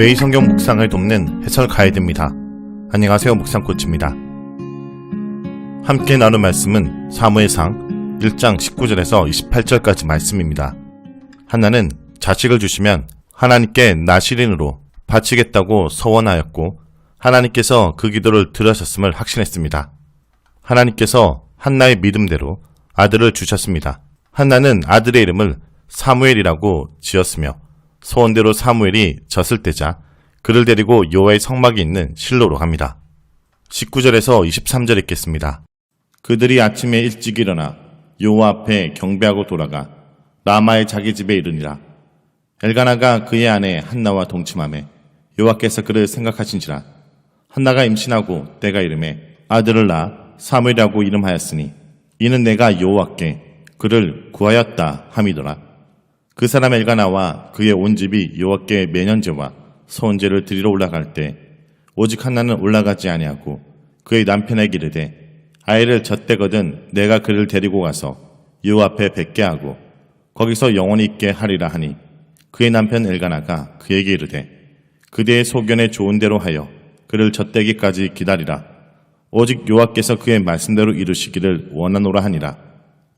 매일 성경 묵상을 돕는 해설 가이드입니다. 안녕하세요, 묵상코치입니다. 함께 나눌 말씀은 사무엘상 1장 19절에서 28절까지 말씀입니다. 한나는 자식을 주시면 하나님께 나실인으로 바치겠다고 서원하였고 하나님께서 그 기도를 들으셨음을 확신했습니다. 하나님께서 한나의 믿음대로 아들을 주셨습니다. 한나는 아들의 이름을 사무엘이라고 지었으며 소원대로 사무엘이 젖을 때자 그를 데리고 여호와의 성막이 있는 실로로 갑니다. 19절에서 23절 읽겠습니다. 그들이 아침에 일찍 일어나 여호와 앞에 경배하고 돌아가 라마의 자기 집에 이르니라. 엘가나가 그의 아내 한나와 동침하매 여호와께서 그를 생각하신지라. 한나가 임신하고 때가 이르매 아들을 낳아 사무엘이라고 이름하였으니 이는 내가 여호와께 그를 구하였다 함이더라. 그 사람 엘가나와 그의 온 집이 여호와께 매년제와 소원제를 드리러 올라갈 때 오직 한나는 올라가지 아니하고 그의 남편에게 이르되 아이를 젖대거든 내가 그를 데리고 가서 여호와 앞에 뵙게 하고 거기서 영원히 있게 하리라 하니 그의 남편 엘가나가 그에게 이르되 그대의 소견에 좋은 대로 하여 그를 젖대기까지 기다리라. 오직 여호와께서 그의 말씀대로 이루시기를 원하노라 하니라.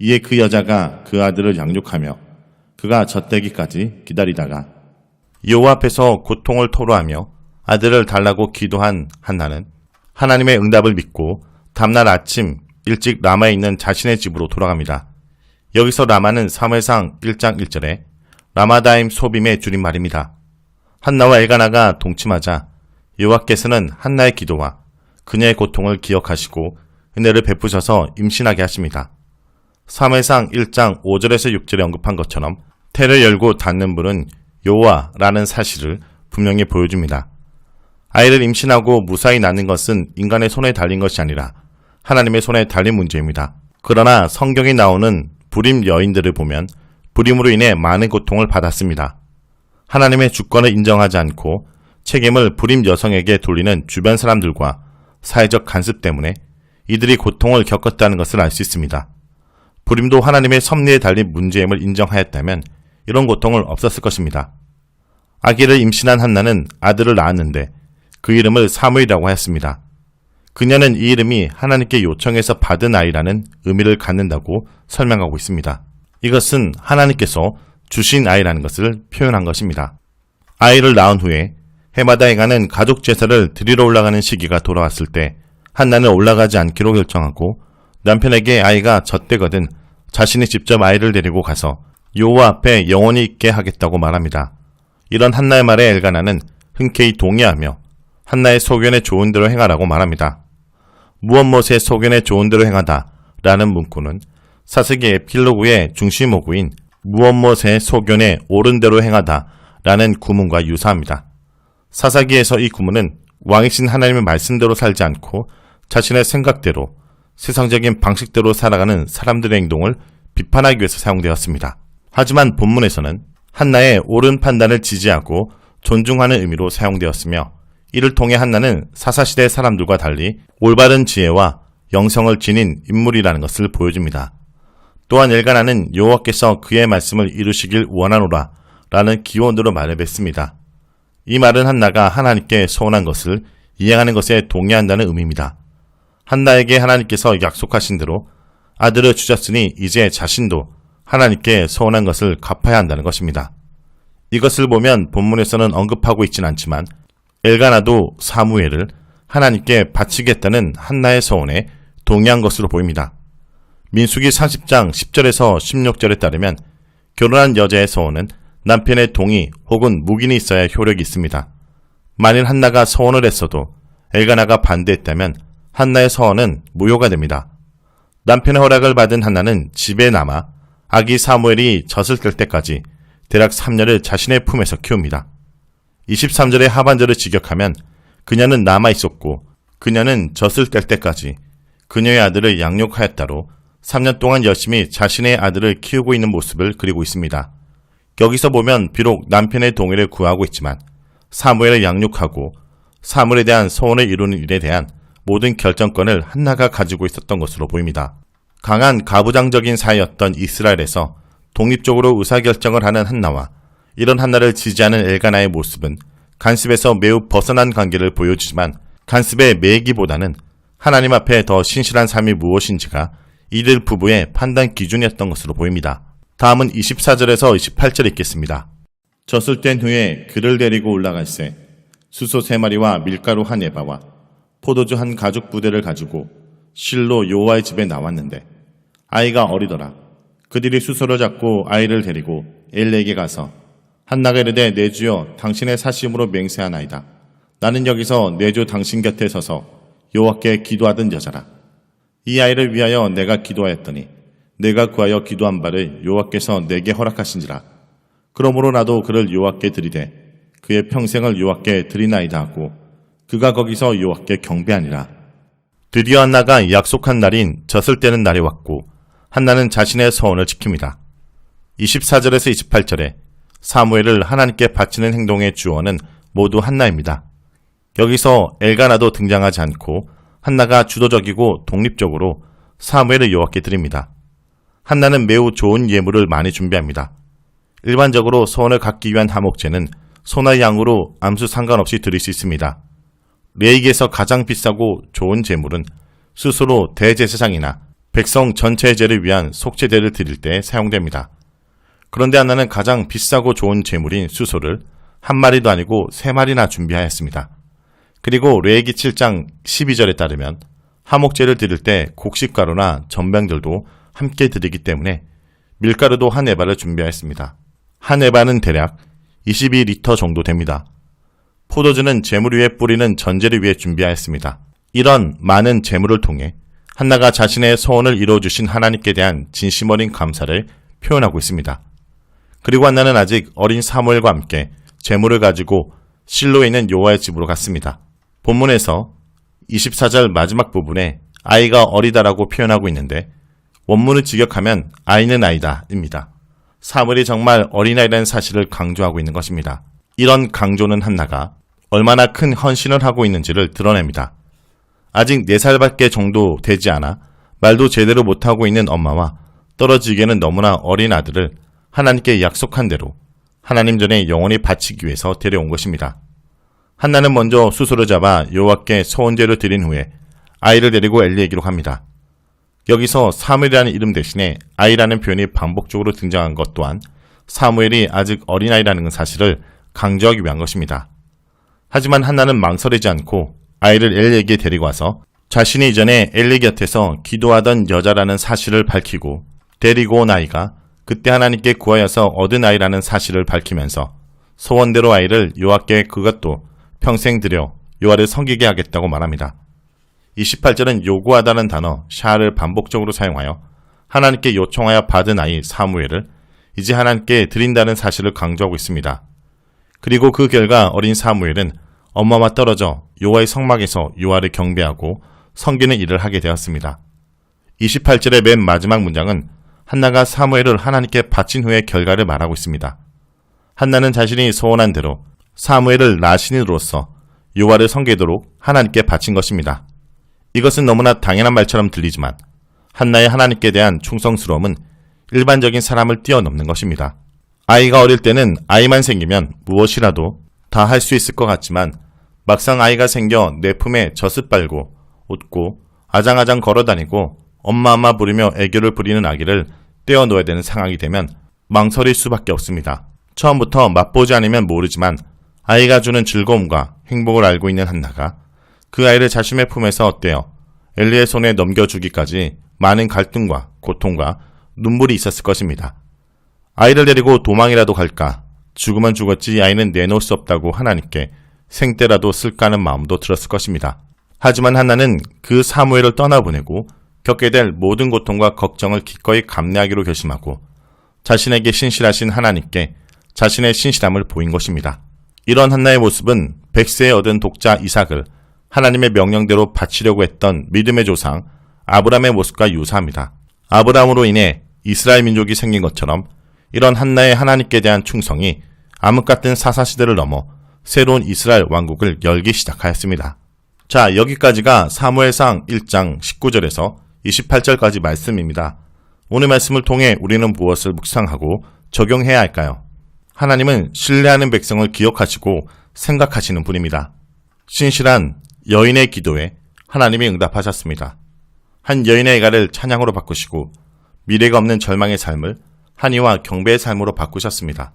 이에 그 여자가 그 아들을 양육하며 그가 젖대기까지 기다리다가 여호와 앞에서 고통을 토로하며 아들을 달라고 기도한 한나는 하나님의 응답을 믿고 다음날 아침 일찍 라마에 있는 자신의 집으로 돌아갑니다. 여기서 라마는 사무엘상 1장 1절에 라마다임 소빔의 줄임말입니다. 한나와 엘가나가 동침하자 여호와께서는 한나의 기도와 그녀의 고통을 기억하시고 은혜를 베푸셔서 임신하게 하십니다. 사무엘상 1장 5절에서 6절에 언급한 것처럼 태를 열고 닫는 분은 여호와라는 사실을 분명히 보여줍니다. 아이를 임신하고 무사히 낳는 것은 인간의 손에 달린 것이 아니라 하나님의 손에 달린 문제입니다. 그러나 성경에 나오는 불임 여인들을 보면 불임으로 인해 많은 고통을 받았습니다. 하나님의 주권을 인정하지 않고 책임을 불임 여성에게 돌리는 주변 사람들과 사회적 간섭 때문에 이들이 고통을 겪었다는 것을 알 수 있습니다. 불임도 하나님의 섭리에 달린 문제임을 인정하였다면 이런 고통을 없었을 것입니다. 아기를 임신한 한나는 아들을 낳았는데 그 이름을 사무엘이라고 하였습니다. 그녀는 이 이름이 하나님께 요청해서 받은 아이라는 의미를 갖는다고 설명하고 있습니다. 이것은 하나님께서 주신 아이라는 것을 표현한 것입니다. 아이를 낳은 후에 해마다 행하는 가족 제사를 드리러 올라가는 시기가 돌아왔을 때 한나는 올라가지 않기로 결정하고 남편에게 아이가 젖대거든 자신이 직접 아이를 데리고 가서 여호와 앞에 영원히 있게 하겠다고 말합니다. 이런 한나의 말에 엘가나는 흔쾌히 동의하며 한나의 소견에 좋은 대로 행하라고 말합니다. 무엇 못의 소견에 좋은 대로 행하다 라는 문구는 사세기 에필로그의 중심 어구인 무엇 못의 소견에 옳은 대로 행하다 라는 구문과 유사합니다. 사사기에서 이 구문은 왕이신 하나님의 말씀대로 살지 않고 자신의 생각대로 세상적인 방식대로 살아가는 사람들의 행동을 비판하기 위해서 사용되었습니다. 하지만 본문에서는 한나의 옳은 판단을 지지하고 존중하는 의미로 사용되었으며 이를 통해 한나는 사사시대 사람들과 달리 올바른 지혜와 영성을 지닌 인물이라는 것을 보여줍니다. 또한 엘가나는 여호와께서 그의 말씀을 이루시길 원하노라 라는 기원으로 말을 뱉습니다. 이 말은 한나가 하나님께 소원한 것을 이행하는 것에 동의한다는 의미입니다. 한나에게 하나님께서 약속하신 대로 아들을 주셨으니 이제 자신도 하나님께 소원한 것을 갚아야 한다는 것입니다. 이것을 보면 본문에서는 언급하고 있진 않지만 엘가나도 사무엘을 하나님께 바치겠다는 한나의 소원에 동의한 것으로 보입니다. 민수기 40장 10절에서 16절에 따르면 결혼한 여자의 소원은 남편의 동의 혹은 묵인이 있어야 효력이 있습니다. 만일 한나가 소원을 했어도 엘가나가 반대했다면 한나의 서원은 무효가 됩니다. 남편의 허락을 받은 한나는 집에 남아 아기 사무엘이 젖을 뗄 때까지 대략 3년을 자신의 품에서 키웁니다. 23절의 하반절을 직역하면 그녀는 남아 있었고 그녀는 젖을 뗄 때까지 그녀의 아들을 양육하였다로 3년 동안 열심히 자신의 아들을 키우고 있는 모습을 그리고 있습니다. 여기서 보면 비록 남편의 동의를 구하고 있지만 사무엘을 양육하고 사무엘에 대한 소원을 이루는 일에 대한 모든 결정권을 한나가 가지고 있었던 것으로 보입니다. 강한 가부장적인 사회였던 이스라엘에서 독립적으로 의사결정을 하는 한나와 이런 한나를 지지하는 엘가나의 모습은 간습에서 매우 벗어난 관계를 보여주지만 간습의 매기보다는 하나님 앞에 더 신실한 삶이 무엇인지가 이들 부부의 판단 기준이었던 것으로 보입니다. 다음은 24절에서 28절 읽겠습니다. 젖을 뗀 후에 그를 데리고 올라갈새 수소 3마리와 밀가루 한 에바와 포도주 한 가죽 부대를 가지고 실로 여호와의 집에 나왔는데 아이가 어리더라. 그들이 수소를 잡고 아이를 데리고 엘리에게 가서 한나가 이르되 내 주여 당신의 사심으로 맹세하나이다. 나는 여기서 내 주 당신 곁에 서서 여호와께 기도하던 여자라. 이 아이를 위하여 내가 기도하였더니 내가 구하여 기도한 바를 여호와께서 내게 허락하신지라. 그러므로 나도 그를 여호와께 드리되 그의 평생을 여호와께 드리나이다 하고 그가 거기서 여호와께 경배하니라. 드디어 한나가 약속한 날인 젖을 떼는 날이 왔고 한나는 자신의 서원을 지킵니다. 24절에서 28절에 사무엘을 하나님께 바치는 행동의 주어는 모두 한나입니다. 여기서 엘가나도 등장하지 않고 한나가 주도적이고 독립적으로 사무엘을 여호와께 드립니다. 한나는 매우 좋은 예물을 많이 준비합니다. 일반적으로 소원을 갖기 위한 하목제는 소나 양으로 암수 상관없이 드릴 수 있습니다. 레위기에서 가장 비싸고 좋은 제물은 스스로 대제사장이나 백성 전체의 죄를 위한 속죄제를 드릴 때 사용됩니다. 그런데 한나는 가장 비싸고 좋은 제물인 수소를 한 마리도 아니고 3마리나 준비하였습니다. 그리고 레위기 7장 12절에 따르면 하목제를 드릴 때 곡식가루나 전병들도 함께 드리기 때문에 밀가루도 한 에바를 준비하였습니다. 한 에바는 대략 22리터 정도 됩니다. 포도주는 제물 위에 뿌리는 전제를 위해 준비하였습니다. 이런 많은 제물을 통해 한나가 자신의 소원을 이루어주신 하나님께 대한 진심 어린 감사를 표현하고 있습니다. 그리고 한나는 아직 어린 사무엘과 함께 제물을 가지고 실로에 있는 여호와의 집으로 갔습니다. 본문에서 24절 마지막 부분에 아이가 어리다라고 표현하고 있는데 원문을 직역하면 아이는 아이다 입니다. 사무엘이 정말 어린아이라는 사실을 강조하고 있는 것입니다. 이런 강조는 한나가 얼마나 큰 헌신을 하고 있는지를 드러냅니다. 아직 4살밖에 정도 되지 않아 말도 제대로 못하고 있는 엄마와 떨어지기에는 너무나 어린 아들을 하나님께 약속한 대로 하나님 전에 영원히 바치기 위해서 데려온 것입니다. 한나는 먼저 수소를 잡아 여호와께 소원제를 드린 후에 아이를 데리고 엘리에게로 갑니다. 여기서 사무엘이라는 이름 대신에 아이라는 표현이 반복적으로 등장한 것 또한 사무엘이 아직 어린아이라는 사실을 강조하기 위한 것입니다. 하지만 한나는 망설이지 않고 아이를 엘리에게 데리고 와서 자신이 이전에 엘리 곁에서 기도하던 여자라는 사실을 밝히고 데리고 온 아이가 그때 하나님께 구하여서 얻은 아이라는 사실을 밝히면서 소원대로 아이를 여호와께 그것도 평생 드려 여호와를 섬기게 하겠다고 말합니다. 28절은 요구하다는 단어 샤를 반복적으로 사용하여 하나님께 요청하여 받은 아이 사무엘을 이제 하나님께 드린다는 사실을 강조하고 있습니다. 그리고 그 결과 어린 사무엘은 엄마와 떨어져 여호와의 성막에서 여호와를 경배하고 섬기는 일을 하게 되었습니다. 28절의 맨 마지막 문장은 한나가 사무엘을 하나님께 바친 후의 결과를 말하고 있습니다. 한나는 자신이 소원한 대로 사무엘을 나신으로서 여호와를 섬기도록 하나님께 바친 것입니다. 이것은 너무나 당연한 말처럼 들리지만 한나의 하나님께 대한 충성스러움은 일반적인 사람을 뛰어넘는 것입니다. 아이가 어릴 때는 아이만 생기면 무엇이라도 다 할 수 있을 것 같지만 막상 아이가 생겨 내 품에 젖을 빨고 웃고 아장아장 걸어다니고 엄마 부르며 애교를 부리는 아기를 떼어놓아야 되는 상황이 되면 망설일 수밖에 없습니다. 처음부터 맛보지 않으면 모르지만 아이가 주는 즐거움과 행복을 알고 있는 한나가 그 아이를 자신의 품에서 떼어 엘리의 손에 넘겨주기까지 많은 갈등과 고통과 눈물이 있었을 것입니다. 아이를 데리고 도망이라도 갈까? 죽으면 죽었지 아이는 내놓을 수 없다고 하나님께 생떼라도 쓸까 하는 마음도 들었을 것입니다. 하지만 한나는 그 사무엘을 떠나보내고 겪게 될 모든 고통과 걱정을 기꺼이 감내하기로 결심하고 자신에게 신실하신 하나님께 자신의 신실함을 보인 것입니다. 이런 한나의 모습은 100세에 얻은 독자 이삭을 하나님의 명령대로 바치려고 했던 믿음의 조상 아브라함의 모습과 유사합니다. 아브라함으로 인해 이스라엘 민족이 생긴 것처럼 이런 한나의 하나님께 대한 충성이 암흑 같은 사사시대를 넘어 새로운 이스라엘 왕국을 열기 시작하였습니다. 자, 여기까지가 사무엘상 1장 19절에서 28절까지 말씀입니다. 오늘 말씀을 통해 우리는 무엇을 묵상하고 적용해야 할까요? 하나님은 신뢰하는 백성을 기억하시고 생각하시는 분입니다. 신실한 여인의 기도에 하나님이 응답하셨습니다. 한 여인의 애가를 찬양으로 바꾸시고 미래가 없는 절망의 삶을 한의와 경배의 삶으로 바꾸셨습니다.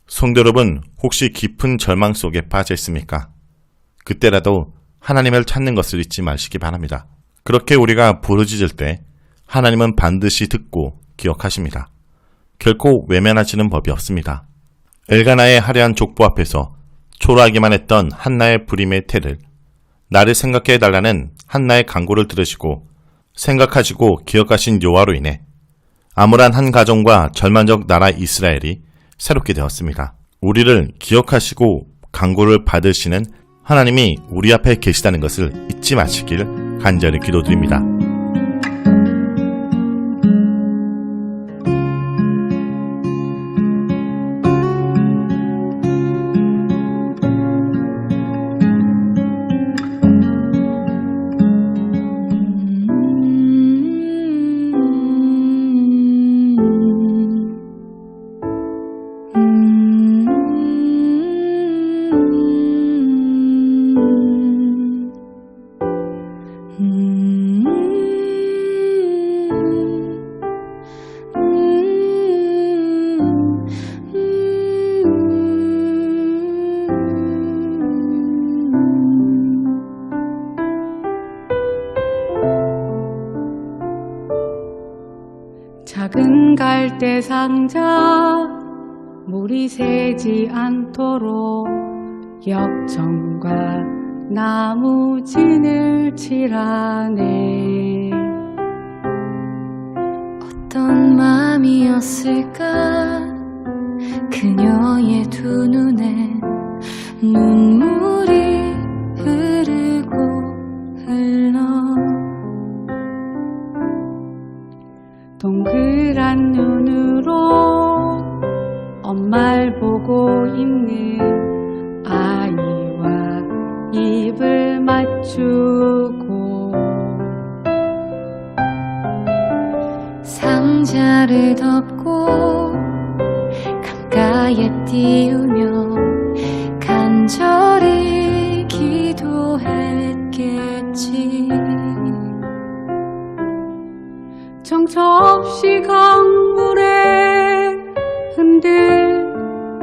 성도 여러분, 혹시 깊은 절망 속에 빠져 있습니까? 그때라도 하나님을 찾는 것을 잊지 마시기 바랍니다. 그렇게 우리가 부르짖을 때 하나님은 반드시 듣고 기억하십니다. 결코 외면하시는 법이 없습니다. 엘가나의 화려한 족보 앞에서 초라하기만 했던 한나의 불임의 태를 나를 생각해 달라는 한나의 간구를 들으시고 생각하시고 기억하신 여호와로 인해 암울한 한 가정과 절망적 나라 이스라엘이 새롭게 되었습니다. 우리를 기억하시고 간구를 받으시는 하나님이 우리 앞에 계시다는 것을 잊지 마시길 간절히 기도드립니다. 작은 갈대 상자 물이 새지 않도록 역청과 나무 진을 칠하네. 어떤 마음이었을까 그녀의 두 눈에 눈물이 흐르고 흘러 동그란 눈으로 엄마를 보고 있는 아이와 입을 맞추고 상자를 덮고 강가에 띄우며 간절히 기도했겠지. 정처 없이 강물에 흔들흔들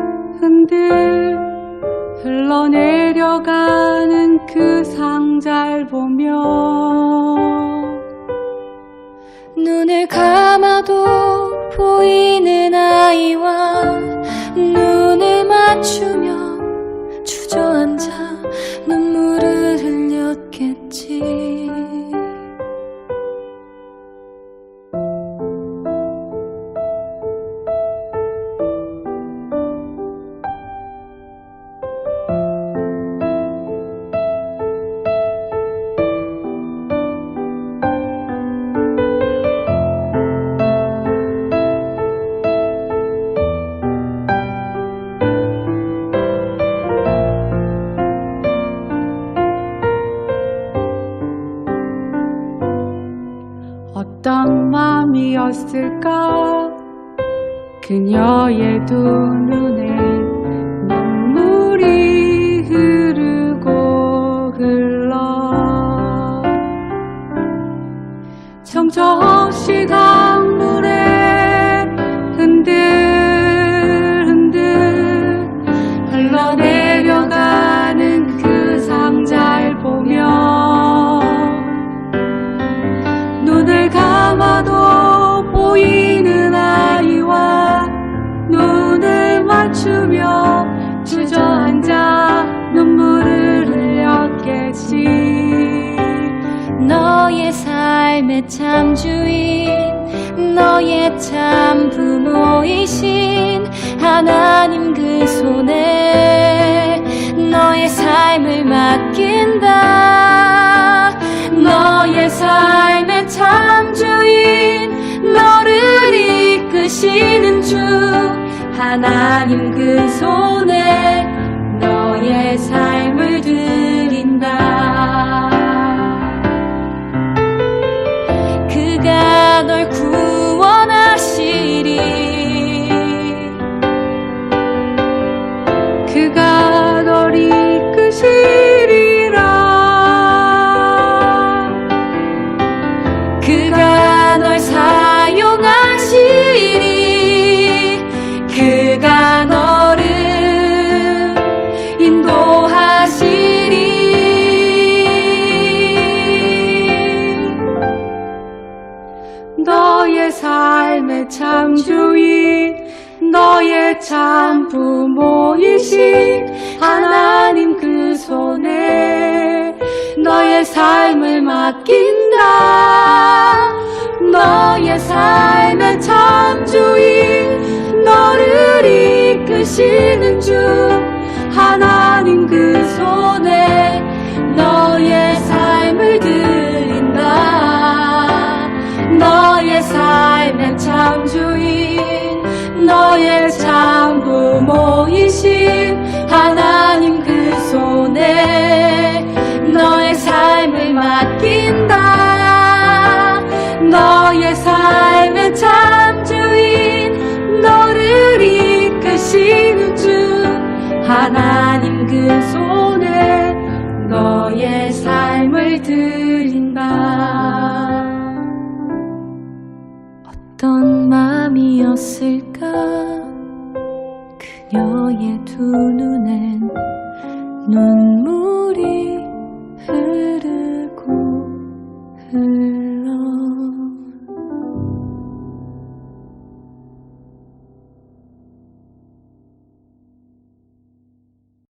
흘러내려가는 그 상자를 보며 눈을 감아도 보이는 아이와 눈을 맞추며 주저앉아 눈물을 흘렸겠지. 어떤 마음이었을까 그녀의 두 눈에 눈물이 흐르고 흘러 정처 없이 강물에 흔들흔들 흘러내려가는 그 상자를 보며 눈을 감아도 보이는 아이와 눈을 맞추며 주저앉아 눈물을 흘렸겠지. 너의 삶의 참 주인 너의 참 부모이신 하나님 그 손에 너의 삶을 맡긴다. 너의 삶의 참 주인 너를 이끄시는 주 하나님 그 손에 너의 삶을 드린다. 그가 널 구원하시리. 그가 널 너의 삶의 창조인 너의 참 부모이신 하나님 그 손에 너의 삶을 맡긴다. 너의 삶의 창조인 너를 이끄시는 주 하나님 그 손에 너의 삶을 드린다. 너의 삶의 창조인 너의 참 부모이신 하나님 그 손에 너의 삶을 맡긴다. 너의 삶의 창조인 너를 이끄시는 주 하나님 그 손에 너의 삶을 드린다. 어떤 마음이었을까 그녀의 두 눈엔 눈물